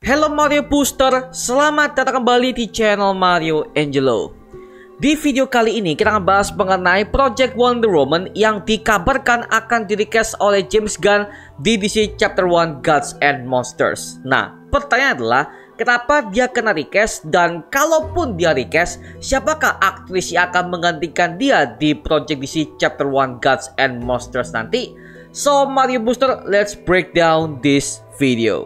Halo Mario Booster, selamat datang kembali di channel Mario Angelo. Di video kali ini kita akan bahas mengenai Project Wonder Woman yang dikabarkan akan di-recast oleh James Gunn di DC Chapter 1 Gods and Monsters. Nah, pertanyaan adalah kenapa dia kena recast, dan kalaupun dia recast, siapakah aktris yang akan menggantikan dia di Project DC Chapter 1 Gods and Monsters nanti? So Mario Booster, let's break down this video.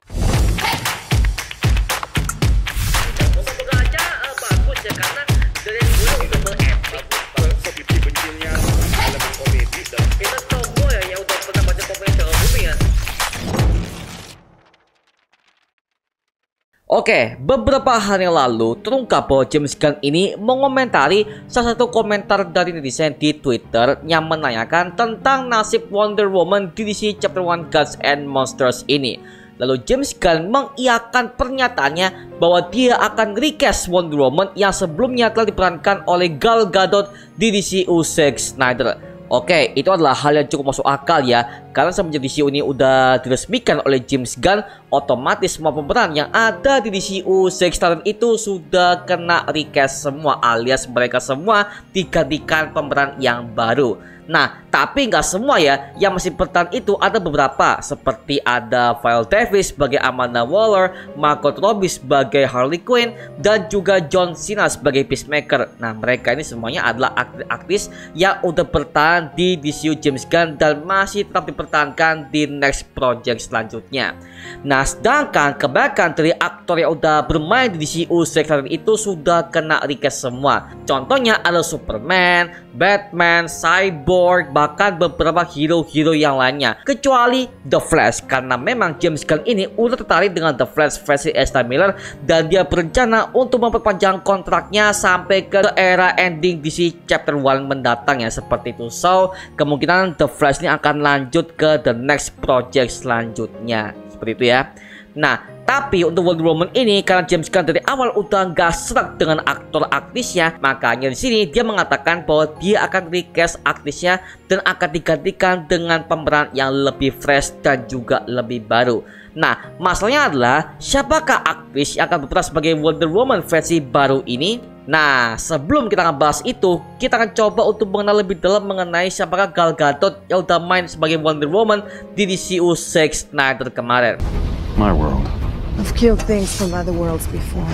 Oke, beberapa hari yang lalu terungkap bahwa James Gunn ini mengomentari salah satu komentar dari netizen di Twitter yang menanyakan tentang nasib Wonder Woman di DC Chapter 1 Gods and Monsters ini. Lalu James Gunn mengiyakan pernyataannya bahwa dia akan recast Wonder Woman yang sebelumnya telah diperankan oleh Gal Gadot di DCU Zack Snyder. Oke, itu adalah hal yang cukup masuk akal ya, karena semenjak DCU ini udah diresmikan oleh James Gunn, otomatis semua pemeran yang ada di DCU Zack Snyder itu sudah kena recast semua, alias mereka semua digantikan pemeran yang baru. Nah, tapi nggak semua ya, yang masih bertahan itu ada beberapa, seperti ada Viola Davis sebagai Amanda Waller, Margot Robbie sebagai Harley Quinn, dan juga John Cena sebagai Peacemaker. Nah, mereka ini semuanya adalah aktris yang udah bertahan di DCU James Gunn dan masih tetap dipertahankan di next project selanjutnya. Nah, sedangkan kebanyakan dari aktor yang udah bermain di DCU Zack Snyder itu sudah kena recast semua. Contohnya ada Superman, Batman, Cyborg, bahkan beberapa hero-hero yang lainnya, kecuali The Flash, karena memang James Gunn ini udah tertarik dengan The Flash versi Ezra Miller dan dia berencana untuk memperpanjang kontraknya sampai ke era ending DC Chapter 1 mendatang ya, seperti itu. So, kemungkinan The Flash ini akan lanjut ke the next project selanjutnya, seperti itu ya. Nah, tapi untuk Wonder Woman ini, karena James Gunn dari awal udah gak serak dengan aktor aktrisnya, makanya di sini dia mengatakan bahwa dia akan recast aktrisnya dan akan digantikan dengan pemeran yang lebih fresh dan juga lebih baru. Nah, masalahnya adalah siapakah aktris yang akan berperan sebagai Wonder Woman versi baru ini? Nah, sebelum kita ngebahas itu, kita akan coba untuk mengenal lebih dalam mengenai siapakah Gal Gadot yang udah main sebagai Wonder Woman di DCU Zack Snyder kemarin. My world. I've killed things from other worlds before.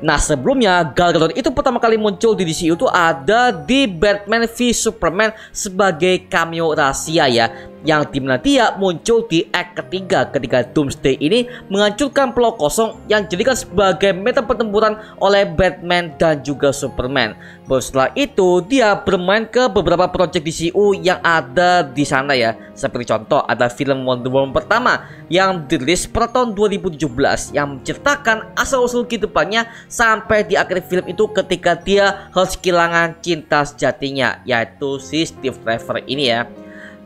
Nah, sebelumnya Gal Gadot itu pertama kali muncul di DCU itu ada di Batman v Superman sebagai cameo rahasia ya, yang dimana dia muncul di act ketiga ketika Doomsday ini menghancurkan pulau kosong yang dijadikan sebagai medan pertempuran oleh Batman dan juga Superman. Baru setelah itu dia bermain ke beberapa project DCU yang ada di sana ya, seperti contoh ada film Wonder Woman pertama yang dirilis pada tahun 2017 yang menceritakan asal-usul kehidupannya sampai di akhir film itu ketika dia harus kehilangan cinta sejatinya, yaitu si Steve Trevor ini ya.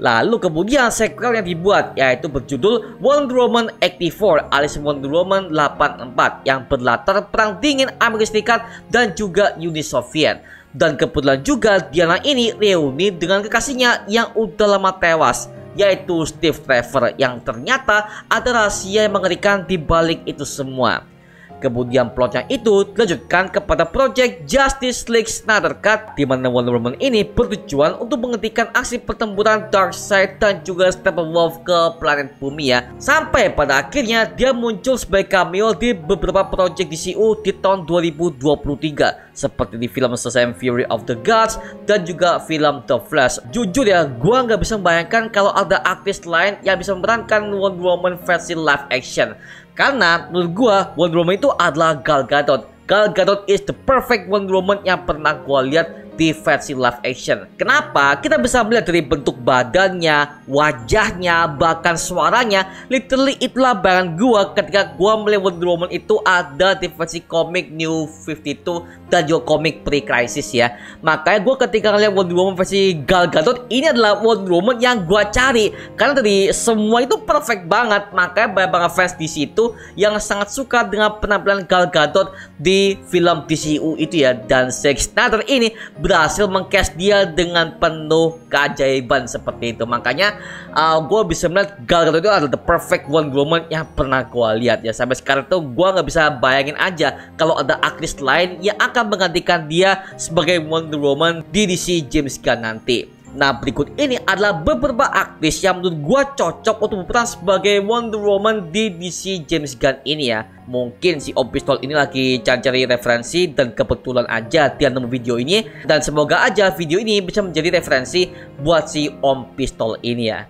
Lalu kemudian sequel yang dibuat yaitu berjudul Wonder Woman 84 alias Wonder Woman 84 yang berlatar perang dingin Amerika Serikat dan juga Uni Soviet. Dan kebetulan juga Diana ini reuni dengan kekasihnya yang udah lama tewas, yaitu Steve Trevor, yang ternyata ada rahasia yang mengerikan di balik itu semua. Kemudian plotnya itu dilanjutkan kepada Project Justice League Snyder Cut, di mana Wonder Woman ini bertujuan untuk menghentikan aksi pertempuran Darkseid dan juga Steppenwolf ke planet bumi ya. Sampai pada akhirnya dia muncul sebagai cameo di beberapa project DCU di tahun 2023, seperti di film Shazam Fury of the Gods dan juga film The Flash. Jujur ya, gua nggak bisa membayangkan kalau ada aktris lain yang bisa memerankan Wonder Woman versi live action. Karena menurut gua Wonder Woman itu adalah Gal Gadot. Gal Gadot is the perfect Wonder Woman yang pernah gua lihat di versi live action. Kenapa? Kita bisa melihat dari bentuk badannya, wajahnya, bahkan suaranya. Literally itulah bayangan gua ketika gua melihat Wonder Woman itu ada di versi komik New 52 dan juga komik pre-crisis ya. Makanya gua ketika ngeliat Wonder Woman versi Gal Gadot, ini adalah Wonder Woman yang gua cari. Karena dari semua itu perfect banget. Makanya banyak banget fans di situ yang sangat suka dengan penampilan Gal Gadot di film DCU itu ya. Dan Zack Snyder ini berhasil mengcast dia dengan penuh keajaiban seperti itu. Makanya gue bisa melihat Gal Gadot itu adalah the perfect Wonder Woman yang pernah gue lihat ya. Sampai sekarang tuh gue nggak bisa bayangin aja kalau ada aktris lain yang akan menggantikan dia sebagai Wonder Woman di DC James Gunn nanti. Nah, berikut ini adalah beberapa aktris yang menurut gue cocok untuk berperan sebagai Wonder Woman di DC James Gunn ini ya. Mungkin si Om Pistol ini lagi cari-cari referensi dan kebetulan aja dia nemu video ini. Dan semoga aja video ini bisa menjadi referensi buat si Om Pistol ini ya.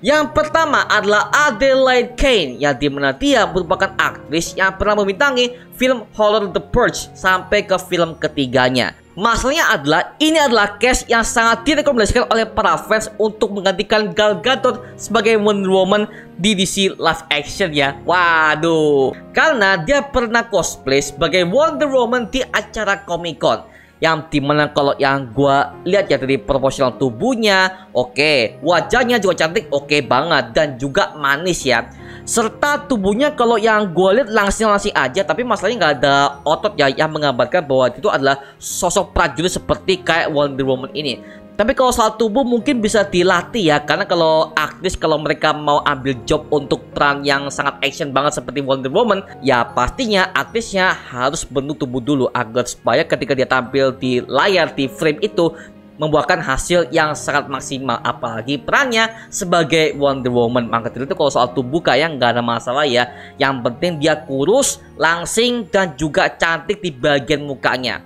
Yang pertama adalah Adelaide Kane, yang dimana dia merupakan aktris yang pernah membintangi film horror The Purge sampai ke film ketiganya. Masalahnya adalah ini adalah cast yang sangat direkomendasikan oleh para fans untuk menggantikan Gal Gadot sebagai Wonder Woman di DC live action ya. Waduh, karena dia pernah cosplay sebagai Wonder Woman di acara Comic Con. Yang dimana kalau yang gue lihat ya dari proporsional tubuhnya oke, wajahnya juga cantik oke banget, dan juga manis ya. Serta tubuhnya kalau yang gue lihat langsing-langsing aja, tapi masalahnya nggak ada otot ya, yang menggambarkan bahwa itu adalah sosok prajurit seperti kayak Wonder Woman ini. Tapi kalau soal tubuh mungkin bisa dilatih ya, karena kalau aktris kalau mereka mau ambil job untuk peran yang sangat action banget seperti Wonder Woman, ya pastinya aktrisnya harus bentuk tubuh dulu agar supaya ketika dia tampil di layar di frame itu membuahkan hasil yang sangat maksimal, apalagi perannya sebagai Wonder Woman. Maka dari itu kalau soal tubuh kayak nggak ada masalah ya, yang penting dia kurus, langsing, dan juga cantik di bagian mukanya.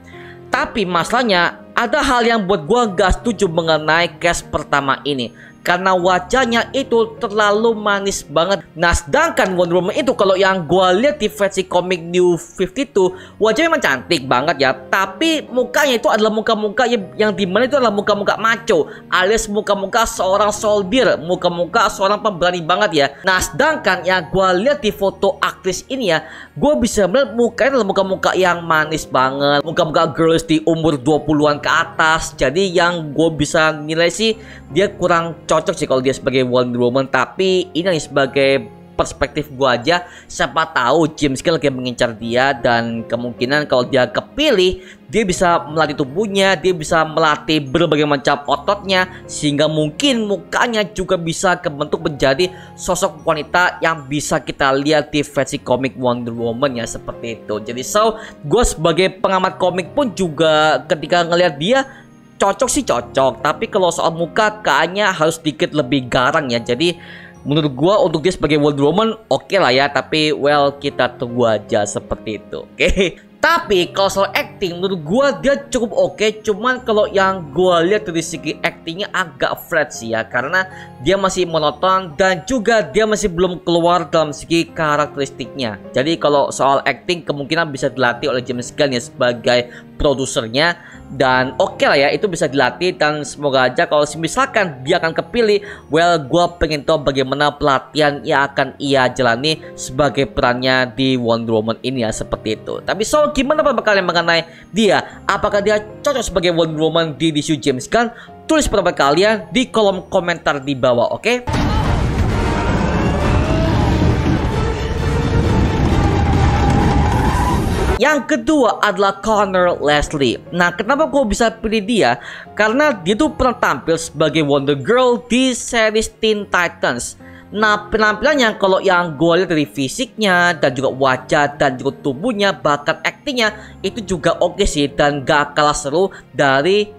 Tapi masalahnya ada hal yang buat gua gak setuju mengenai cast pertama ini, karena wajahnya itu terlalu manis banget. Nah, sedangkan Wonder Woman itu kalau yang gua lihat di versi komik New 52, wajahnya memang cantik banget ya, tapi mukanya itu adalah muka-muka yang dimana itu adalah muka-muka macho, alias muka-muka seorang soldier, muka-muka seorang pemberani banget ya. Nah, sedangkan yang gua lihat di foto aktris ini ya, gua bisa melihat mukanya adalah muka-muka yang manis banget, muka-muka girls di umur 20-an ke atas. Jadi yang gue bisa nilai sih dia kurang cocok sih kalau dia sebagai Wonder Woman. Tapi ini sebagai perspektif gue aja, siapa tahu James Gunn lagi mengincar dia, dan kemungkinan kalau dia kepilih dia bisa melatih tubuhnya, dia bisa melatih berbagai macam ototnya, sehingga mungkin mukanya juga bisa kebentuk menjadi sosok wanita yang bisa kita lihat di versi komik Wonder Woman ya, seperti itu. Jadi gue sebagai pengamat komik pun juga ketika ngelihat dia cocok sih cocok, tapi kalau soal muka kayaknya harus sedikit lebih garang ya. Jadi menurut gua untuk dia sebagai Wonder Woman oke lah ya, tapi well kita tunggu aja seperti itu. Oke. Tapi kalau soal acting menurut gua dia cukup oke, cuman kalau yang gua lihat dari segi actingnya agak flat sih ya, karena dia masih monoton dan juga dia masih belum keluar dalam segi karakteristiknya. Jadi kalau soal acting kemungkinan bisa dilatih oleh James Gunn ya sebagai produsernya, dan oke lah ya itu bisa dilatih, dan semoga aja kalau misalkan dia akan kepilih, well gua pengen tahu bagaimana pelatihan yang akan ia jalani sebagai perannya di Wonder Woman ini ya, seperti itu. Tapi gimana pendapat kalian mengenai dia? Apakah dia cocok sebagai Wonder Woman di DC James Gunn? Tulis pendapat kalian di kolom komentar di bawah, oke? Yang kedua adalah Connor Leslie. Nah, kenapa gue bisa pilih dia? Karena dia tuh pernah tampil sebagai Wonder Girl di series Teen Titans. Nah, penampilannya kalau yang gue lihat dari fisiknya dan juga wajah dan juga tubuhnya, bahkan aktingnya itu juga oke sih, dan gak kalah seru dari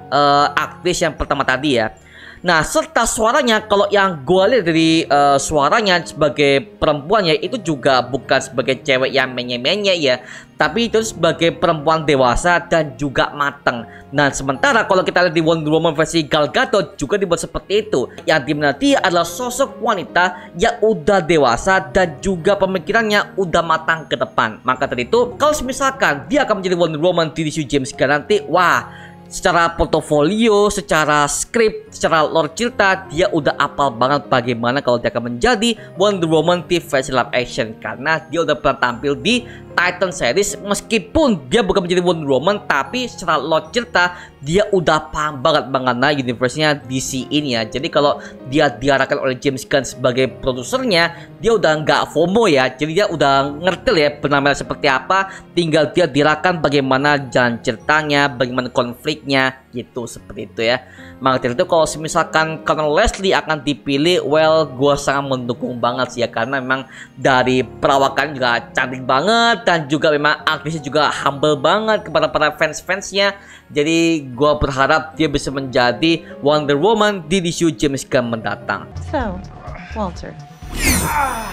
aktris yang pertama tadi ya. Nah, serta suaranya kalau yang gue lihat dari suaranya sebagai perempuan ya, itu juga bukan sebagai cewek yang menye-menye ya, tapi itu sebagai perempuan dewasa dan juga mateng. Nah, sementara kalau kita lihat di Wonder Woman versi Gal Gadot juga dibuat seperti itu, yang dimana dia adalah sosok wanita yang udah dewasa dan juga pemikirannya udah matang ke depan. Maka dari itu kalau misalkan dia akan menjadi Wonder Woman di DC James Gunn nanti, wah, secara portofolio, secara skrip, secara lore cerita, dia udah apal banget bagaimana kalau dia akan menjadi Wonder Woman di versi live action, karena dia udah pernah tampil di Titan series, meskipun dia bukan menjadi Wonder Woman, tapi secara lot cerita dia udah paham banget mengenai universe-nya DC ini ya. Jadi kalau dia diarahkan oleh James Gunn sebagai produsernya, dia udah nggak FOMO ya. Jadi dia udah ngerti ya penampilan seperti apa, tinggal dia dirahkan bagaimana jalan ceritanya, bagaimana konfliknya gitu, seperti itu ya. Maka dari itu kalau misalkan Colonel Leslie akan dipilih, well, gue sangat mendukung banget sih ya, karena memang dari perawakan juga cantik banget, dan juga memang aktrisnya juga humble banget kepada para fans-fansnya. Jadi gue berharap dia bisa menjadi Wonder Woman di DCU James Gunn mendatang. So, Walter,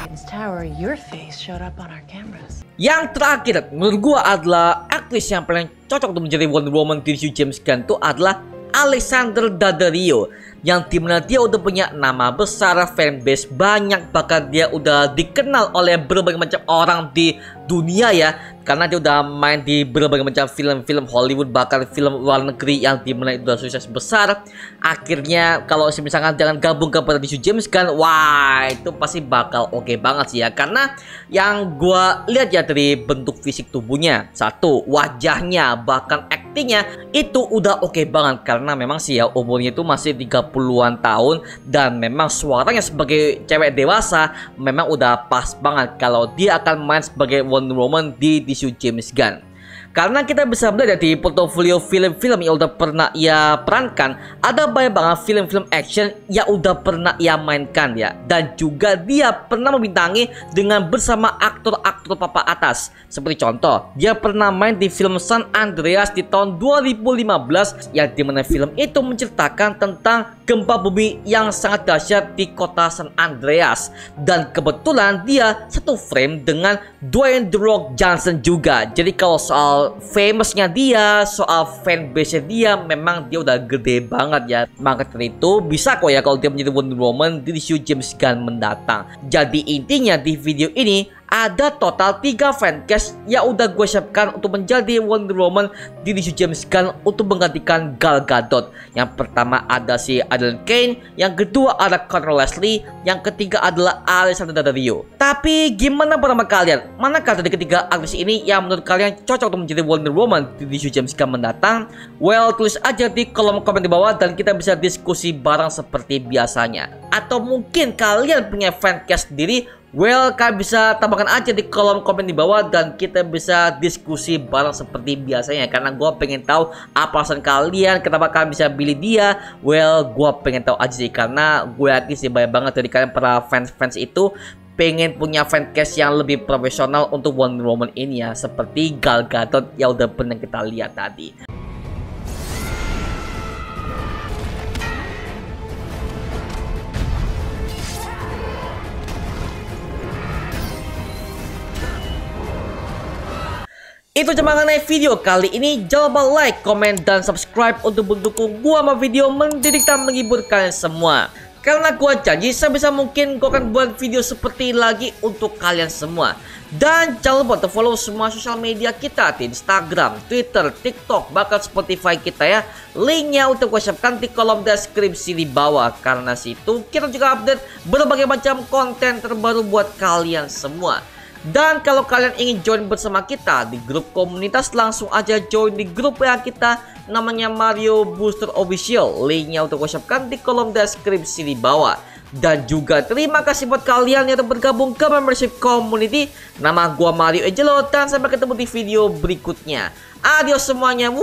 this tower, your face showed up on our cameras. Yang terakhir menurut gue adalah aktris yang paling cocok untuk menjadi Wonder Woman di DCU James Gunn itu adalah Alexandra Daddario, yang dimana dia udah punya nama besar, fanbase banyak, bahkan dia udah dikenal oleh berbagai macam orang di dunia ya, karena dia udah main di berbagai macam film-film Hollywood, bahkan film luar negeri yang dimana itu udah sukses besar. Akhirnya kalau misalkan jangan gabung kepada DCU James Gunn, wah itu pasti bakal oke banget sih ya, karena yang gua lihat ya dari bentuk fisik tubuhnya, satu, wajahnya, bahkan aktingnya itu udah oke banget, karena memang sih ya umurnya itu masih 30-an tahun, dan memang suaranya sebagai cewek dewasa memang udah pas banget kalau dia akan main sebagai Wonder Woman di DCU James Gunn. Karena kita bisa melihat di portofolio film-film yang udah pernah ia perankan, ada banyak banget film-film action yang udah pernah ia mainkan ya, dan juga dia pernah membintangi dengan bersama aktor-aktor papan atas. Seperti contoh, dia pernah main di film San Andreas di tahun 2015, yang dimana film itu menceritakan tentang gempa bumi yang sangat dahsyat di kota San Andreas, dan kebetulan dia satu frame dengan Dwayne The Rock Johnson juga. Jadi kalau soal famousnya dia, soal fanbase dia, memang dia udah gede banget ya. Maka dari itu bisa kok ya kalau dia menjadi Wonder Woman di DCU James Gunn mendatang. Jadi intinya di video ini ada total 3 fancast yang udah gue siapkan untuk menjadi Wonder Woman di DCU James Gunn untuk menggantikan Gal Gadot. Yang pertama ada si Aidan Kane, yang kedua ada Colonel Leslie, yang ketiga adalah Alexandra Daddario. Tapi gimana pendapat kalian? Manakah dari ketiga aktris ini yang menurut kalian cocok untuk menjadi Wonder Woman di DCU James Gunn mendatang? Well, tulis aja di kolom komen di bawah dan kita bisa diskusi bareng seperti biasanya. Atau mungkin kalian punya fancast sendiri? Well, kalian bisa tambahkan aja di kolom komen di bawah dan kita bisa diskusi bareng seperti biasanya. Karena gue pengen tahu apa alasan kalian, kenapa kalian bisa pilih dia. Well, gue pengen tahu aja sih, karena gue yakin sih banyak banget dari kalian para fans itu pengen punya fancast yang lebih profesional untuk Wonder Woman ini ya, seperti Gal Gadot yang udah pernah kita lihat tadi. Itu cuma mengenai video kali ini. Jangan lupa like, comment, dan subscribe untuk mendukung gua sama video mendidik dan menghibur kalian semua. Karena gua janji sebisa mungkin gua akan buat video seperti ini lagi untuk kalian semua. Dan jangan lupa untuk follow semua sosial media kita di Instagram, Twitter, TikTok, bahkan Spotify kita ya. Linknya untuk gua siapkan di kolom deskripsi di bawah. Karena situ kita juga update berbagai macam konten terbaru buat kalian semua. Dan kalau kalian ingin join bersama kita di grup komunitas, langsung aja join di grup yang kita namanya Mario Booster Official. Linknya untuk gue siapkan di kolom deskripsi di bawah. Dan juga terima kasih buat kalian yang telah bergabung ke membership community. Nama gua Mario Angelo dan sampai ketemu di video berikutnya. Adios semuanya. Woo!